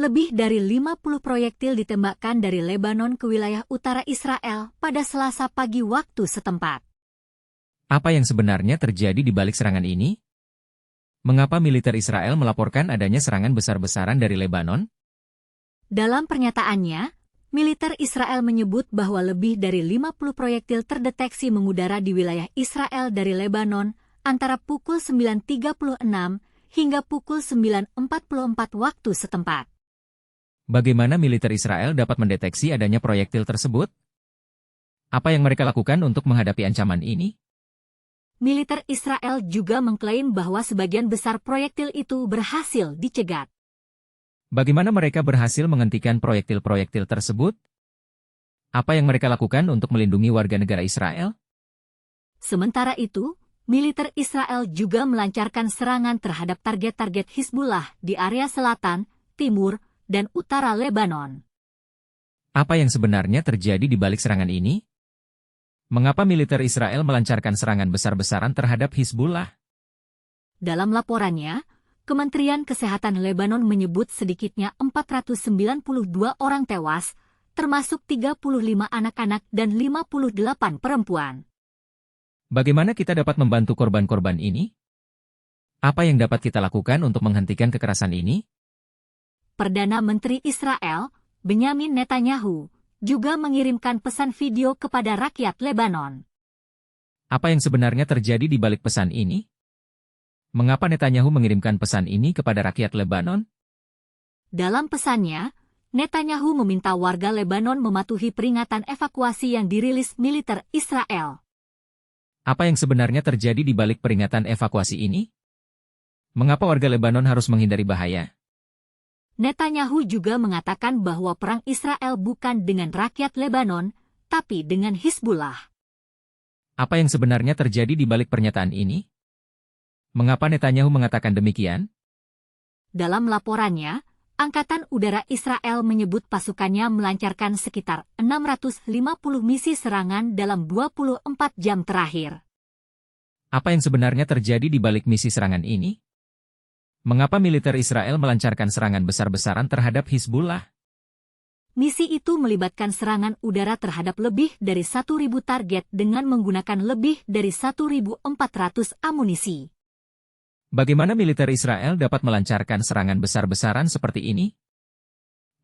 Lebih dari 50 proyektil ditembakkan dari Lebanon ke wilayah utara Israel pada Selasa pagi waktu setempat. Apa yang sebenarnya terjadi di balik serangan ini? Mengapa militer Israel melaporkan adanya serangan besar-besaran dari Lebanon? Dalam pernyataannya, militer Israel menyebut bahwa lebih dari 50 proyektil terdeteksi mengudara di wilayah Israel dari Lebanon antara pukul 9.36 hingga pukul 9.44 waktu setempat. Bagaimana militer Israel dapat mendeteksi adanya proyektil tersebut? Apa yang mereka lakukan untuk menghadapi ancaman ini? Militer Israel juga mengklaim bahwa sebagian besar proyektil itu berhasil dicegat. Bagaimana mereka berhasil menghentikan proyektil-proyektil tersebut? Apa yang mereka lakukan untuk melindungi warga negara Israel? Sementara itu, militer Israel juga melancarkan serangan terhadap target-target Hizbullah di area selatan, timur, dan utara Lebanon. Apa yang sebenarnya terjadi di balik serangan ini? Mengapa militer Israel melancarkan serangan besar-besaran terhadap Hizbullah? Dalam laporannya, Kementerian Kesehatan Lebanon menyebut sedikitnya 492 orang tewas, termasuk 35 anak-anak dan 58 perempuan. Bagaimana kita dapat membantu korban-korban ini? Apa yang dapat kita lakukan untuk menghentikan kekerasan ini? Perdana Menteri Israel, Benyamin Netanyahu, juga mengirimkan pesan video kepada rakyat Lebanon. Apa yang sebenarnya terjadi di balik pesan ini? Mengapa Netanyahu mengirimkan pesan ini kepada rakyat Lebanon? Dalam pesannya, Netanyahu meminta warga Lebanon mematuhi peringatan evakuasi yang dirilis militer Israel. Apa yang sebenarnya terjadi di balik peringatan evakuasi ini? Mengapa warga Lebanon harus menghindari bahaya? Netanyahu juga mengatakan bahwa perang Israel bukan dengan rakyat Lebanon, tapi dengan Hizbullah. Apa yang sebenarnya terjadi di balik pernyataan ini? Mengapa Netanyahu mengatakan demikian? Dalam laporannya, Angkatan Udara Israel menyebut pasukannya melancarkan sekitar 650 misi serangan dalam 24 jam terakhir. Apa yang sebenarnya terjadi di balik misi serangan ini? Mengapa militer Israel melancarkan serangan besar-besaran terhadap Hizbullah? Misi itu melibatkan serangan udara terhadap lebih dari 1.000 target dengan menggunakan lebih dari 1.400 amunisi. Bagaimana militer Israel dapat melancarkan serangan besar-besaran seperti ini?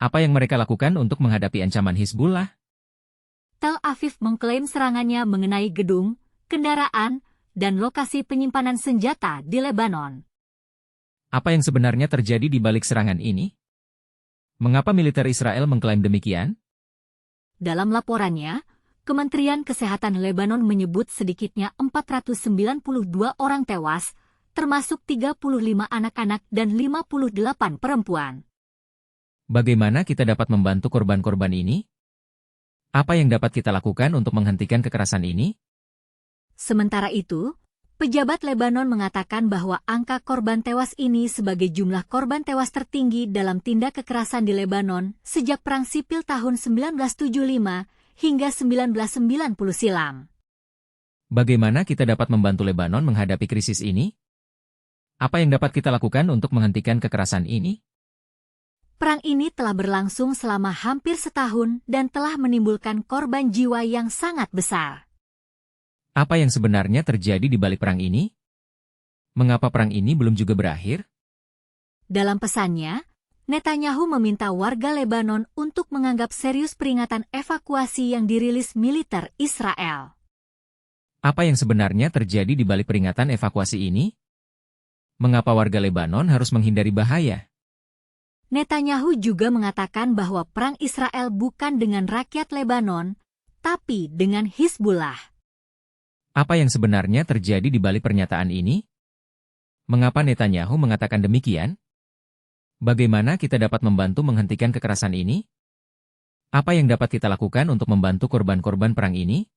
Apa yang mereka lakukan untuk menghadapi ancaman Hizbullah? Tel Aviv mengklaim serangannya mengenai gedung, kendaraan, dan lokasi penyimpanan senjata di Lebanon. Apa yang sebenarnya terjadi di balik serangan ini? Mengapa militer Israel mengklaim demikian? Dalam laporannya, Kementerian Kesehatan Lebanon menyebut sedikitnya 492 orang tewas, termasuk 35 anak-anak dan 58 perempuan. Bagaimana kita dapat membantu korban-korban ini? Apa yang dapat kita lakukan untuk menghentikan kekerasan ini? Sementara itu, pejabat Lebanon mengatakan bahwa angka korban tewas ini sebagai jumlah korban tewas tertinggi dalam tindak kekerasan di Lebanon sejak Perang Sipil tahun 1975 hingga 1990 silam. Bagaimana kita dapat membantu Lebanon menghadapi krisis ini? Apa yang dapat kita lakukan untuk menghentikan kekerasan ini? Perang ini telah berlangsung selama hampir setahun dan telah menimbulkan korban jiwa yang sangat besar. Apa yang sebenarnya terjadi di balik perang ini? Mengapa perang ini belum juga berakhir? Dalam pesannya, Netanyahu meminta warga Lebanon untuk menganggap serius peringatan evakuasi yang dirilis militer Israel. Apa yang sebenarnya terjadi di balik peringatan evakuasi ini? Mengapa warga Lebanon harus menghindari bahaya? Netanyahu juga mengatakan bahwa perang Israel bukan dengan rakyat Lebanon, tapi dengan Hizbullah. Apa yang sebenarnya terjadi di balik pernyataan ini? Mengapa Netanyahu mengatakan demikian? Bagaimana kita dapat membantu menghentikan kekerasan ini? Apa yang dapat kita lakukan untuk membantu korban-korban perang ini?